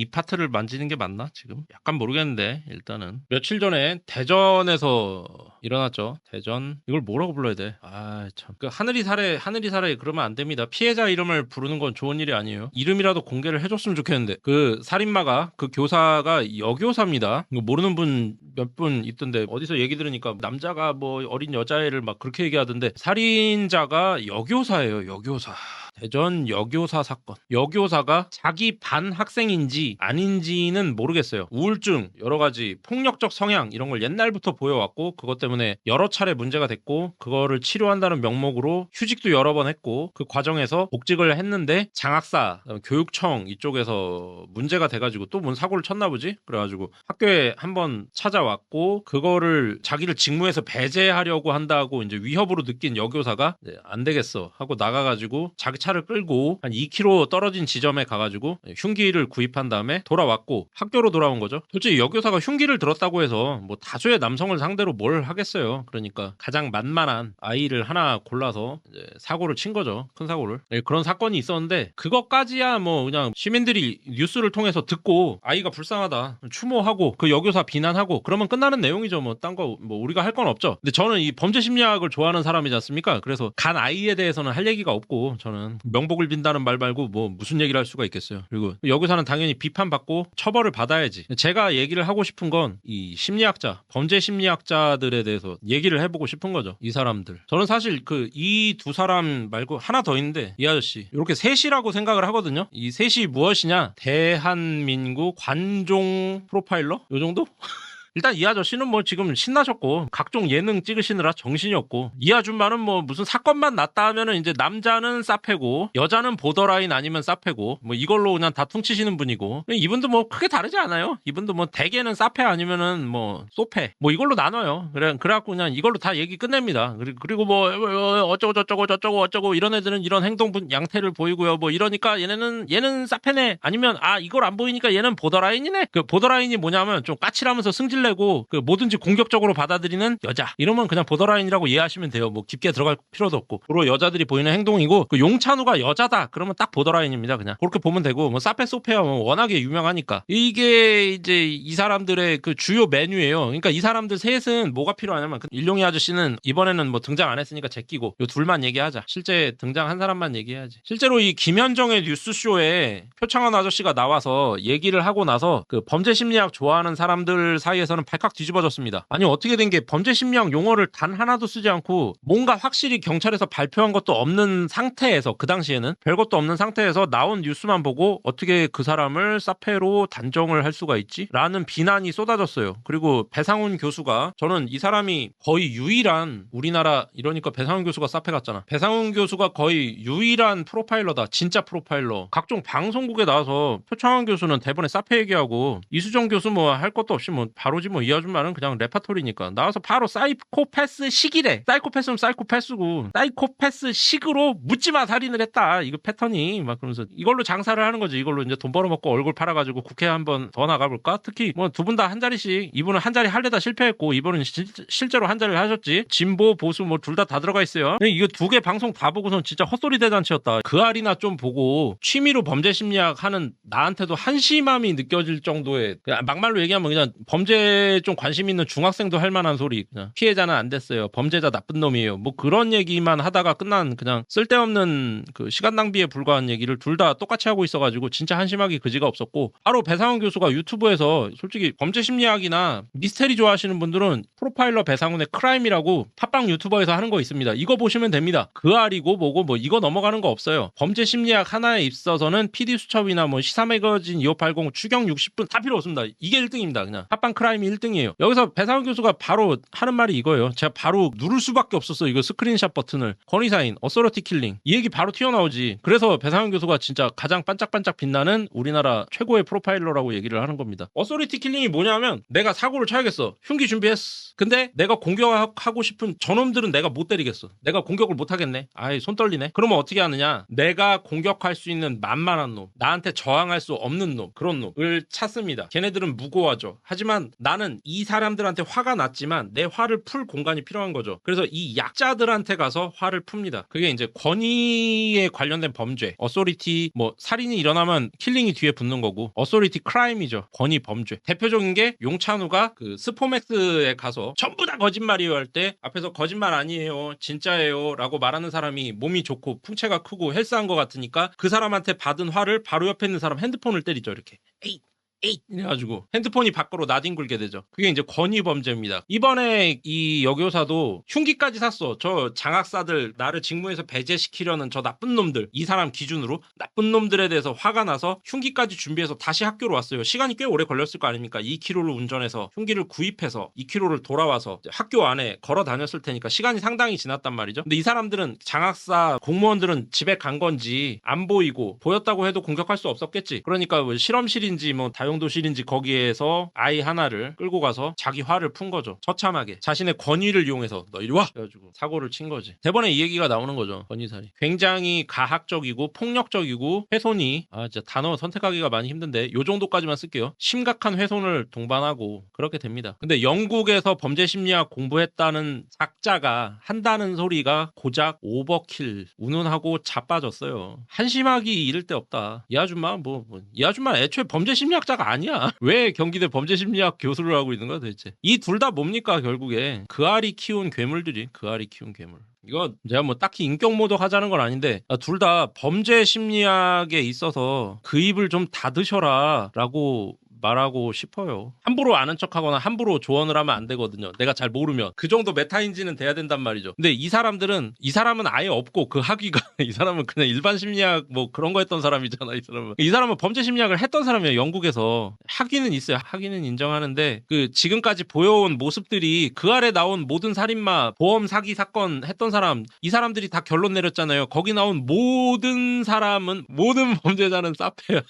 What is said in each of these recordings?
이 파트를 만지는 게 맞나 지금? 약간 모르겠는데 일단은 며칠 전에 대전에서 일어났죠. 대전 이걸 뭐라고 불러야 돼? 아 참. 그 하늘이 사래 그러면 안 됩니다. 피해자 이름을 부르는 건 좋은 일이 아니에요. 이름이라도 공개를 해줬으면 좋겠는데 그 살인마가 그 교사가 여교사입니다. 이거 모르는 분 몇 분 있던데 어디서 얘기 들으니까 남자가 뭐 어린 여자애를 막 그렇게 얘기하던데 살인자가 여교사예요. 여교사. 대전 여교사 사건. 여교사가 자기 반 학생인지 아닌지는 모르겠어요. 우울증, 여러 가지 폭력적 성향 이런 걸 옛날부터 보여왔고 그것 때문에 여러 차례 문제가 됐고 그거를 치료한다는 명목으로 휴직도 여러 번 했고 그 과정에서 복직을 했는데 장학사, 교육청 이쪽에서 문제가 돼가지고 또 뭔 사고를 쳤나 보지? 그래가지고 학교에 한번 찾아왔고 그거를 자기를 직무에서 배제하려고 한다고 이제 위협으로 느낀 여교사가 안 되겠어 하고 나가가지고 자기 차를 끌고 한 2km 떨어진 지점에 가가지고 흉기를 구입한 다음에 돌아왔고 학교로 돌아온 거죠. 솔직히 여교사가 흉기를 들었다고 해서 뭐 다수의 남성을 상대로 뭘 하겠어요. 그러니까 가장 만만한 아이를 하나 골라서 이제 사고를 친 거죠. 큰 사고를. 네, 그런 사건이 있었는데 그것까지야 뭐 그냥 시민들이 뉴스를 통해서 듣고 아이가 불쌍하다 추모하고 그 여교사 비난하고 그러면 끝나는 내용이죠. 뭐 딴 거 뭐 우리가 할 건 없죠. 근데 저는 이 범죄 심리학을 좋아하는 사람이지 않습니까? 그래서 간 아이에 대해서는 할 얘기가 없고 저는 명복을 빈다는 말 말고 뭐 무슨 얘기를 할 수가 있겠어요. 그리고 여기서는 당연히 비판받고 처벌을 받아야지. 제가 얘기를 하고 싶은 건 이 심리학자, 범죄 심리학자들에 대해서 얘기를 해보고 싶은 거죠. 이 사람들. 저는 사실 그 이 두 사람 말고 하나 더 있는데 이 아저씨 이렇게 셋이라고 생각을 하거든요. 이 셋이 무엇이냐? 대한민국 관종 프로파일러? 요 정도? 일단 이 아저씨는 뭐 지금 신나셨고 각종 예능 찍으시느라 정신이 없고 이 아줌마는 뭐 무슨 사건만 났다 하면은 이제 남자는 싸패고 여자는 보더라인 아니면 싸패고 뭐 이걸로 그냥 다 퉁치시는 분이고 이분도 뭐 크게 다르지 않아요. 이분도 뭐 대개는 싸패 아니면은 뭐 쏘패 뭐 이걸로 나눠요. 그래갖고 그냥 이걸로 다 얘기 끝냅니다. 그리고 뭐 어쩌고 저쩌고 이런 애들은 이런 행동 양태를 보이고요. 뭐 이러니까 얘는 싸패네 아니면 아 이걸 안 보이니까 얘는 보더라인이네. 그 보더라인이 뭐냐면 좀 까칠하면서 승질 내고 그 뭐든지 공격적으로 받아들이는 여자 이러면 그냥 보더라인이라고 이해하시면 돼요. 뭐 깊게 들어갈 필요도 없고 주로 여자들이 보이는 행동이고 그 용찬우가 여자다 그러면 딱 보더라인입니다. 그냥 그렇게 보면 되고 뭐 사페 소페야 뭐 워낙에 유명하니까 이게 이제 이 사람들의 그 주요 메뉴예요. 그러니까 이 사람들 셋은 뭐가 필요하냐면 그 일용이 아저씨는 이번에는 뭐 등장 안 했으니까 제끼고 요 둘만 얘기하자. 실제 등장한 사람만 얘기해야지. 실제로 이 김현정의 뉴스쇼에 표창원 아저씨가 나와서 얘기를 하고 나서 그 범죄 심리학 좋아하는 사람들 사이에서 는 발칵 뒤집어졌습니다. 아니 어떻게 된 게 범죄 심리학 용어를 단 하나도 쓰지 않고 뭔가 확실히 경찰에서 발표한 것도 없는 상태에서 그 당시에는 별것도 없는 상태에서 나온 뉴스만 보고 어떻게 그 사람을 사페로 단정을 할 수가 있지? 라는 비난이 쏟아졌어요. 그리고 배상훈 교수가 저는 이 사람이 거의 유일한 우리나라 이러니까 배상훈 교수가 사페 같잖아. 배상훈 교수가 거의 유일한 프로파일러다. 진짜 프로파일러. 각종 방송국에 나와서 표창원 교수는 대본에 사페 얘기하고 이수정 교수 뭐 할 것도 없이 뭐 바로 뭐 이 아줌마는 그냥 레파토리니까 나와서 바로 사이코패스 식이래. 사이코패스는 사이코패스고 사이코패스 식으로 묻지마 살인을 했다. 이거 패턴이 막 그러면서 이걸로 장사를 하는 거지. 이걸로 이제 돈 벌어먹고 얼굴 팔아가지고 국회 한번 더 나가볼까? 특히 뭐 두 분 다 한 자리씩 이분은 한 자리 하려다 실패했고 이분은 실제로 한 자리를 하셨지. 진보 보수 뭐 둘 다 들어가 있어요. 이거 두 개 방송 다 보고선 진짜 헛소리 대잔치였다. 그 알이나 좀 보고 취미로 범죄 심리학 하는 나한테도 한심함이 느껴질 정도의 막말로 얘기하면 그냥 범죄 좀 관심 있는 중학생도 할 만한 소리. 그냥 피해자는 안 됐어요. 범죄자 나쁜 놈이에요. 뭐 그런 얘기만 하다가 끝난 그냥 쓸데없는 그 시간 낭비에 불과한 얘기를 둘 다 똑같이 하고 있어가지고 진짜 한심하기 그지가 없었고 바로 배상훈 교수가 유튜브에서 솔직히 범죄 심리학이나 미스테리 좋아하시는 분들은 프로파일러 배상훈의 크라임이라고 팟빵 유튜버에서 하는 거 있습니다. 이거 보시면 됩니다. 그 알이고 뭐고 뭐 이거 넘어가는 거 없어요. 범죄 심리학 하나에 있어서는 PD수첩이나 뭐 시사매거진 2580 추경 60분 다 필요 없습니다. 이게 1등입니다. 그냥 팟빵 크라임이 1등이에요. 여기서 배상훈 교수가 바로 하는 말이 이거예요. 제가 바로 누를 수밖에 없었어. 이거 스크린샷 버튼을. 권위사인, 어서러티 킬링. 이 얘기 바로 튀어나오지. 그래서 배상훈 교수가 진짜 가장 반짝반짝 빛나는 우리나라 최고의 프로파일러라고 얘기를 하는 겁니다. 어서리티 킬링이 뭐냐면 내가 사고를 쳐야겠어. 흉기 준비했어. 근데 내가 공격하고 싶은 저놈들은 내가 못 때리겠어. 내가 공격을 못 하겠네. 아이 손 떨리네. 그러면 어떻게 하느냐. 내가 공격할 수 있는 만만한 놈. 나한테 저항할 수 없는 놈. 그런 놈을 찾습니다. 걔네들은 무고하죠. 하지만 나는 이 사람들한테 화가 났지만 내 화를 풀 공간이 필요한 거죠. 그래서 이 약자들한테 가서 화를 풉니다. 그게 이제 권위에 관련된 범죄, 어소리티, 뭐 살인이 일어나면 킬링이 뒤에 붙는 거고, 어소리티 크라임이죠. 권위 범죄. 대표적인 게 용찬우가 그 스포맥스에 가서 전부 다 거짓말이에요 할 때 앞에서 거짓말 아니에요, 진짜예요 라고 말하는 사람이 몸이 좋고 풍채가 크고 헬스한 것 같으니까 그 사람한테 받은 화를 바로 옆에 있는 사람 핸드폰을 때리죠. 이렇게 에잇 에잇 이래가지고 핸드폰이 밖으로 나뒹굴게 되죠. 그게 이제 권위 범죄입니다. 이번에 이 여교사도 흉기까지 샀어. 저 장학사들, 나를 직무에서 배제시키려는 저 나쁜 놈들, 이 사람 기준으로 나쁜 놈들에 대해서 화가 나서 흉기까지 준비해서 다시 학교로 왔어요. 시간이 꽤 오래 걸렸을 거 아닙니까? 2km를 운전해서 흉기를 구입해서 2km를 돌아와서 학교 안에 걸어 다녔을 테니까 시간이 상당히 지났단 말이죠. 근데 이 사람들은 장학사 공무원들은 집에 간 건지 안 보이고, 보였다고 해도 공격할 수 없었겠지. 그러니까 뭐 실험실인지 뭐 다용도실인지 거기에서 아이 하나를 끌고 가서 자기 화를 푼 거죠. 처참하게 자신의 권위를 이용해서 너 이리 와! 그래가지고 사고를 친 거지. 대본에 이 얘기가 나오는 거죠. 권위살인. 굉장히 가학적이고 폭력적이고 훼손이, 진짜 단어 선택하기가 많이 힘든데 요 정도까지만 쓸게요. 심각한 훼손을 동반하고 그렇게 됩니다. 근데 영국에서 범죄심리학 공부했다는 작자가 한다는 소리가 고작 오버킬, 운운하고 자빠졌어요. 한심하기 이를 데 없다. 이 아줌마 이 아줌마 애초에 범죄심리학자가 아니야. 왜 경기대 범죄심리학 교수를 하고 있는 거야 도대체. 이 둘 다 뭡니까 결국에 그 알이 키운 괴물들이. 그 알이 키운 괴물. 이거 제가 뭐 딱히 인격 모독하자는 건 아닌데 둘 다 범죄 심리학에 있어서 그 입을 좀 닫으셔라 라고 말하고 싶어요. 함부로 아는 척하거나 함부로 조언을 하면 안 되거든요. 내가 잘 모르면. 그 정도 메타인지는 돼야 된단 말이죠. 근데 이 사람은 아예 없고 그 학위가 이 사람은 그냥 일반 심리학 뭐 그런 거 했던 사람이잖아. 이 사람은 범죄 심리학을 했던 사람이에요. 영국에서. 학위는 있어요. 학위는 인정하는데 그 지금까지 보여온 모습들이 그 아래 나온 모든 살인마, 보험 사기 사건 했던 사람, 이 사람들이 다 결론 내렸잖아요. 거기 나온 모든 사람은, 모든 범죄자는 사페야.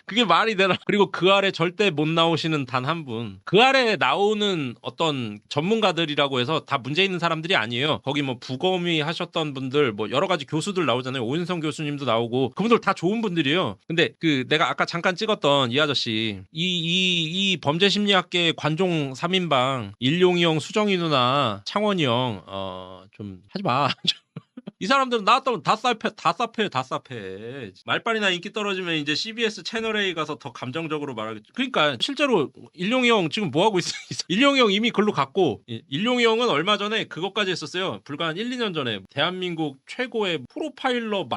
그게 말이 되나? 그리고 그 아래 절대 못 나오시는 단 한 분. 그 아래 나오는 어떤 전문가들이라고 해서 다 문제 있는 사람들이 아니에요. 거기 뭐 부검이 하셨던 분들, 뭐 여러 가지 교수들 나오잖아요. 오윤성 교수님도 나오고 그분들 다 좋은 분들이에요. 근데 그 내가 아까 잠깐 찍었던 이 아저씨, 이 범죄 심리학계 관종 3인방 일용이 형, 수정이 누나, 창원이 형, 좀 하지 마. 이 사람들은 나왔다면 다 싸패. 말빨이나 인기 떨어지면 이제 CBS 채널A 가서 더 감정적으로 말하겠죠. 그러니까 실제로 일용이 형 지금 뭐 하고 있어? 일용이 형 이미 글로 갔고, 일용이 형은 얼마 전에 그것까지 했었어요. 불과 한 1, 2년 전에 대한민국 최고의 프로파일러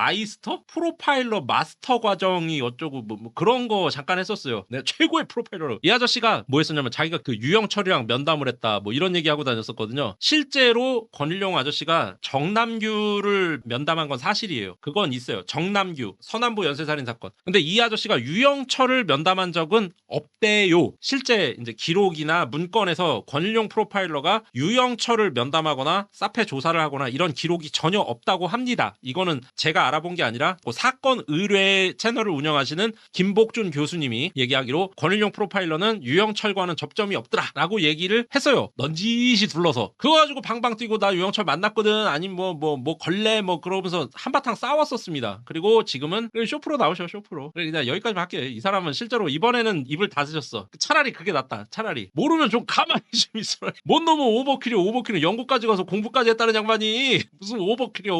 마스터 과정이 어쩌고 뭐 그런 거 잠깐 했었어요. 내가 최고의 프로파일러로. 이 아저씨가 뭐 했었냐면 자기가 그 유영철이랑 면담을 했다 뭐 이런 얘기하고 다녔었거든요. 실제로 권일용 아저씨가 정남규를 면담한 건 사실이에요. 그건 있어요. 정남규 서남부 연쇄살인 사건. 근데 이 아저씨가 유영철을 면담한 적은 없대요. 실제 이제 기록이나 문건에서 권일용 프로파일러가 유영철을 면담하거나 사페 조사를 하거나 이런 기록이 전혀 없다고 합니다. 이거는 제가 알아본 게 아니라 그 사건 의뢰 채널을 운영하시는 김복준 교수님이 얘기하기로 권일용 프로파일러는 유영철과는 접점이 없더라라고 얘기를 했어요. 넌지시 둘러서. 그거 가지고 방방 뛰고 나 유영철 만났거든, 아니면 뭐 걸레 뭐 그러면서 한바탕 싸웠었습니다. 그리고 지금은 쇼프로 나오셔. 쇼프로. 그냥 여기까지만 할게요. 이 사람은 실제로 이번에는 입을 닫으셨어. 차라리 그게 낫다. 차라리 모르면 좀 가만히 좀 있어라. 뭔 놈은 오버킬이 영국까지 가서 공부까지 했다는 양반이 무슨 오버킬이야.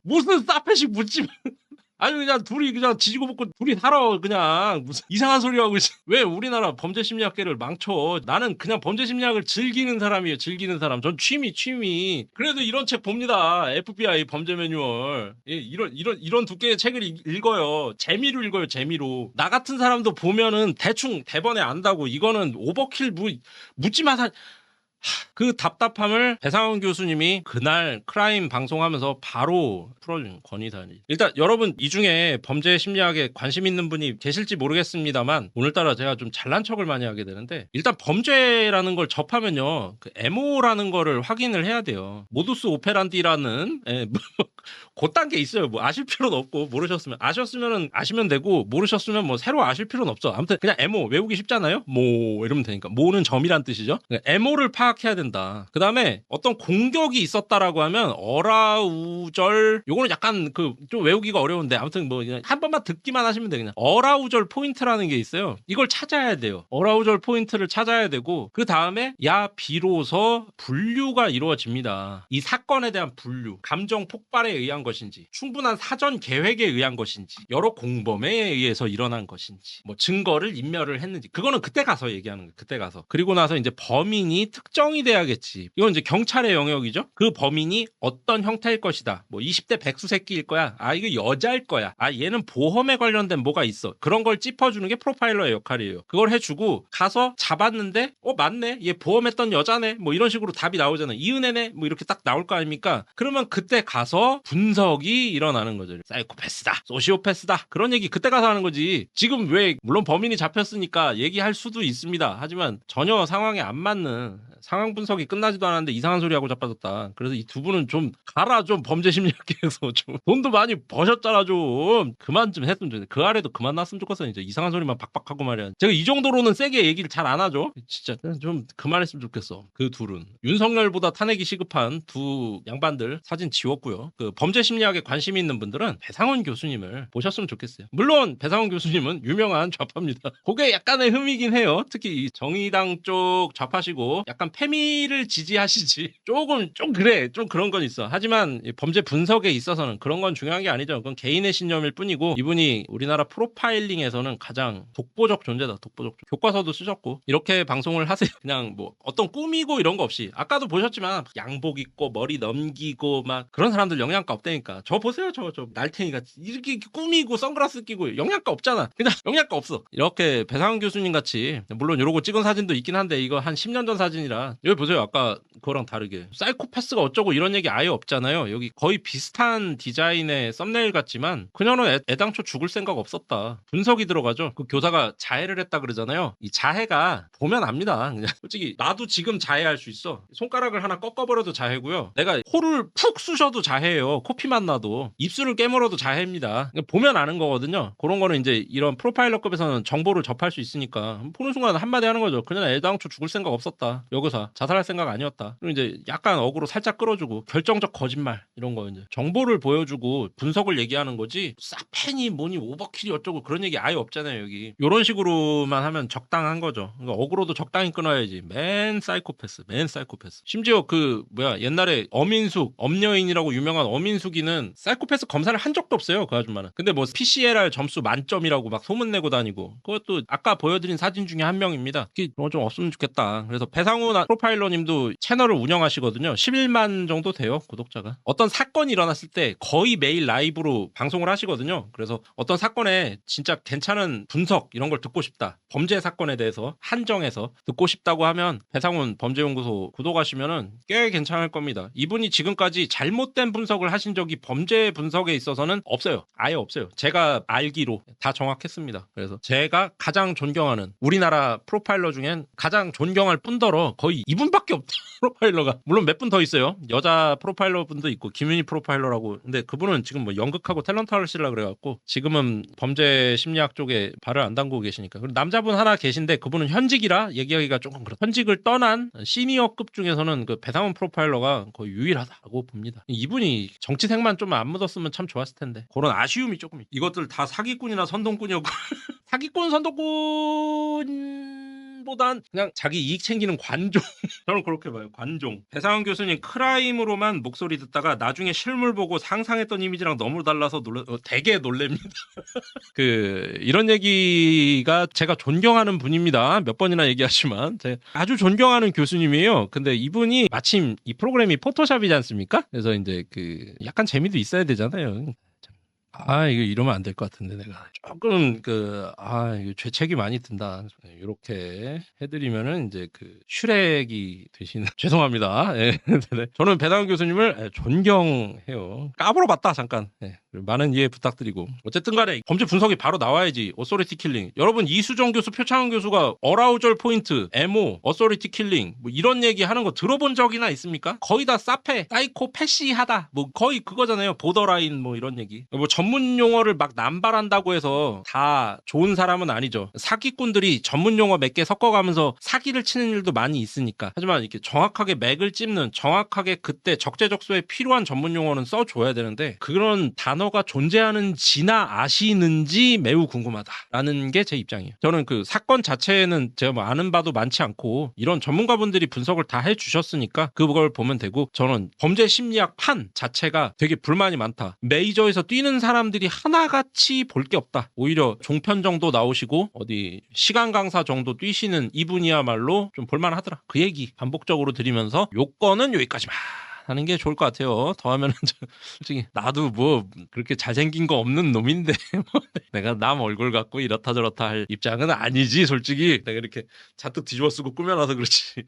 무슨 사페식 묻지. 아니 그냥 둘이 그냥 지지고 볶고 둘이 살아. 그냥 무슨 이상한 소리 하고 있어. 왜 우리나라 범죄심리학계를 망쳐. 나는 그냥 범죄심리학을 즐기는 사람이에요. 즐기는 사람. 전 취미. 그래도 이런 책 봅니다. FBI 범죄 매뉴얼. 예, 이런 두께의 책을 읽어요. 재미로 읽어요. 재미로. 나 같은 사람도 보면은 대충 대번에 안다고. 이거는 오버킬 묻지 마사. 그 답답함을 배상훈 교수님이 그날 크라임 방송하면서 바로 풀어준 권위살인. 일단 여러분 이 중에 범죄 심리학에 관심 있는 분이 계실지 모르겠습니다만 오늘따라 제가 좀 잘난 척을 많이 하게 되는데, 일단 범죄라는 걸 접하면요 그 MO라는 거를 확인을 해야 돼요. 모두스 오페란디라는 그딴 게 있어요. 뭐 아실 필요는 없고, 아셨으면 아시면 되고, 모르셨으면 뭐 새로 아실 필요는 없어. 아무튼 그냥 MO 외우기 쉽잖아요. 뭐 이러면 되니까. 모는 점이란 뜻이죠. MO를 생각해야 된다. 그 다음에 어떤 공격이 있었다라고 하면 어라우절, 요거는 약간 그 좀 외우기가 어려운데 아무튼 뭐 그냥 한 번만 듣기만 하시면 돼. 그냥 어라우절 포인트라는 게 있어요. 이걸 찾아야 돼요. 어라우절 포인트를 찾아야 되고 그 다음에 비로소 분류가 이루어집니다. 이 사건에 대한 분류, 감정 폭발에 의한 것인지, 충분한 사전 계획에 의한 것인지, 여러 공범에 의해서 일어난 것인지, 뭐 증거를 인멸을 했는지, 그거는 그때 가서 얘기하는 거예요. 그때 가서. 그리고 나서 이제 범인이 특정이 돼야겠지. 이건 이제 경찰의 영역이죠. 그 범인이 어떤 형태일 것이다. 뭐 20대 백수 새끼일 거야. 이거 여자일 거야. 얘는 보험에 관련된 뭐가 있어. 그런 걸 짚어주는 게 프로파일러의 역할이에요. 그걸 해주고 가서 잡았는데 맞네. 얘 보험했던 여자네. 뭐 이런 식으로 답이 나오잖아요. 이은혜네. 뭐 이렇게 딱 나올 거 아닙니까? 그러면 그때 가서 분석이 일어나는 거죠. 사이코패스다. 소시오패스다. 그런 얘기 그때 가서 하는 거지. 지금 왜 물론 범인이 잡혔으니까 얘기할 수도 있습니다. 하지만 전혀 상황에 안 맞는 상황 분석이 끝나지도 않았는데 이상한 소리 하고 자빠졌다. 그래서 이 두 분은 좀 가라. 좀 범죄 심리학계에서 좀 돈도 많이 버셨잖아. 좀 그만 좀 했으면 좋겠네. 그 아래도 그만 났으면 좋겠어. 이제 이상한 소리만 박박하고 말이야. 제가 이 정도로는 세게 얘기를 잘 안 하죠. 진짜 좀 그만했으면 좋겠어. 그 둘은 윤석열보다 탄핵이 시급한 두 양반들 사진 지웠고요. 그 범죄 심리학에 관심이 있는 분들은 배상훈 교수님을 보셨으면 좋겠어요. 물론 배상훈 교수님은 유명한 좌파입니다. 그게 약간의 흠이긴 해요. 특히 이 정의당 쪽 좌파시고 약간 페미를 지지하시지. 좀 그래. 좀 그런 건 있어. 하지만 범죄 분석에 있어서는 그런 건 중요한 게 아니죠. 그건 개인의 신념일 뿐이고 이분이 우리나라 프로파일링에서는 가장 독보적 존재다. 독보적. 교과서도 쓰셨고 이렇게 방송을 하세요. 그냥 뭐 어떤 꾸미고 이런 거 없이 아까도 보셨지만 양복 입고 머리 넘기고 막 그런 사람들 영양가 없다니까. 저 보세요. 저 날탱이가 이렇게 꾸미고 선글라스 끼고 영양가 없잖아. 그냥 영양가 없어. 이렇게 배상훈 교수님 같이 물론 이러고 찍은 사진도 있긴 한데 이거 한 10년 전 사진이라 여기 보세요. 아까 그거랑 다르게 사이코패스가 어쩌고 이런 얘기 아예 없잖아요. 여기 거의 비슷한 디자인의 썸네일 같지만 그녀는 애당초 죽을 생각 없었다. 분석이 들어가죠. 그 교사가 자해를 했다 그러잖아요. 이 자해가 보면 압니다. 그냥 솔직히 나도 지금 자해할 수 있어. 손가락을 하나 꺾어버려도 자해고요. 내가 코를 푹 쑤셔도 자해예요. 코피만 나도. 입술을 깨물어도 자해입니다. 보면 아는 거거든요. 그런 거는 이제 이런 프로파일러급에서는 정보를 접할 수 있으니까 보는 순간 한마디 하는 거죠. 그냥 애당초 죽을 생각 없었다. 여교사 자살할 생각 아니었다. 그리고 이제 약간 어그로 살짝 끌어주고 결정적 거짓말 이런 거 이제 정보를 보여주고 분석을 얘기하는 거지. 싹팬이 뭐니 오버킬이 어쩌고 그런 얘기 아예 없잖아요. 여기 이런 식으로만 하면 적당한 거죠. 그러니까 어그로도 적당히 끊어야지. 맨 사이코패스. 심지어 그 옛날에 어민숙 엄여인이라고 유명한 어민숙이는 사이코패스 검사를 한 적도 없어요. 그 아줌마는. 근데 뭐 PCLR 점수 만점이라고 막 소문내고 다니고 그것도 아까 보여드린 사진 중에 한 명입니다. 그게 좀 없으면 좋겠다. 그래서 배상훈 프로파일러님도 채널을 운영하시거든요. 11만 정도 돼요. 구독자가. 어떤 사건이 일어났을 때 거의 매일 라이브로 방송을 하시거든요. 그래서 어떤 사건에 진짜 괜찮은 분석 이런 걸 듣고 싶다. 범죄 사건에 대해서 한정해서 듣고 싶다고 하면 배상훈 범죄연구소 구독하시면은 꽤 괜찮을 겁니다. 이분이 지금까지 잘못된 분석을 하신 적이 범죄 분석에 있어서는 없어요. 아예 없어요. 제가 알기로 다 정확했습니다. 그래서 제가 가장 존경하는 우리나라 프로파일러 중엔 가장 존경할 뿐더러 거의 이분밖에 없다. 프로파일러가. 물론 몇 분 더 있어요. 여자 프로파일러 분도 있고 김윤희 프로파일러라고. 근데 그분은 지금 뭐 연극하고 탤런트 하시려고 그래갖고 지금은 범죄 심리학 쪽에 발을 안 담그고 계시니까. 그리고 남자분 하나 계신데 그분은 현직이라 얘기하기가 조금 그렇다. 현직을 떠난 시니어급 중에서는 그 배상훈 프로파일러가 거의 유일하다고 봅니다. 이분이 정치색만 좀 안 묻었으면 참 좋았을 텐데 그런 아쉬움이 조금 있. 이것들 다 사기꾼이나 선동꾼이었고 사기꾼 선동꾼보단 그냥 자기 이익 챙기는 관종. 저는 그렇게 봐요. 관종. 배상훈 교수님 크라임으로만 목소리 듣다가 나중에 실물 보고 상상했던 이미지랑 너무 달라서 되게 놀랍니다. 이런 얘기가 제가 존경하는 분입니다. 몇 번이나 얘기하지만 제가 아주 존경하는 교수님이에요. 근데 이분이 마침 이 프로그램이 포토샵이지 않습니까? 그래서 이제 약간 재미도 있어야 되잖아요. 이거 이러면 안 될 것 같은데 내가 조금 이거 죄책이 많이 든다. 이렇게 해드리면은 이제 슈렉이 되시는 죄송합니다. 예. 저는 배상훈 교수님을 존경해요. 까불어봤다 잠깐. 예. 많은 이해 부탁드리고 어쨌든 간에 범죄 분석이 바로 나와야지. 어소리티 킬링. 여러분 이수정 교수 표창원 교수가 어라우절 포인트 MO 어소리티 킬링 뭐 이런 얘기 하는 거 들어본 적이나 있습니까? 거의 다 사페 사이코 패시하다 뭐 거의 그거잖아요. 보더라인 뭐 이런 얘기. 뭐 전문 용어를 막 남발한다고 해서 다 좋은 사람은 아니죠. 사기꾼들이 전문 용어 몇 개 섞어가면서 사기를 치는 일도 많이 있으니까. 하지만 이렇게 정확하게 맥을 짚는, 정확하게 그때 적재적소에 필요한 전문 용어는 써줘야 되는데 그런 단어가 존재하는지나 아시는지 매우 궁금하다라는 게 제 입장이에요. 저는 그 사건 자체는 제가 뭐 아는 바도 많지 않고 이런 전문가분들이 분석을 다 해주셨으니까 그걸 보면 되고, 저는 범죄 심리학 판 자체가 되게 불만이 많다. 메이저에서 뛰는 사람들이 하나같이 볼 게 없다. 오히려 종편 정도 나오시고 어디 시간 강사 정도 뛰시는 이분이야말로 좀 볼만하더라. 그 얘기 반복적으로 드리면서 요건은 여기까지만 하는 게 좋을 것 같아요. 더 하면은 솔직히 나도 뭐 그렇게 잘생긴 거 없는 놈인데 뭐 내가 남 얼굴 갖고 이렇다 저렇다 할 입장은 아니지. 솔직히 내가 이렇게 잔뜩 뒤집어 쓰고 꾸며놔서 그렇지.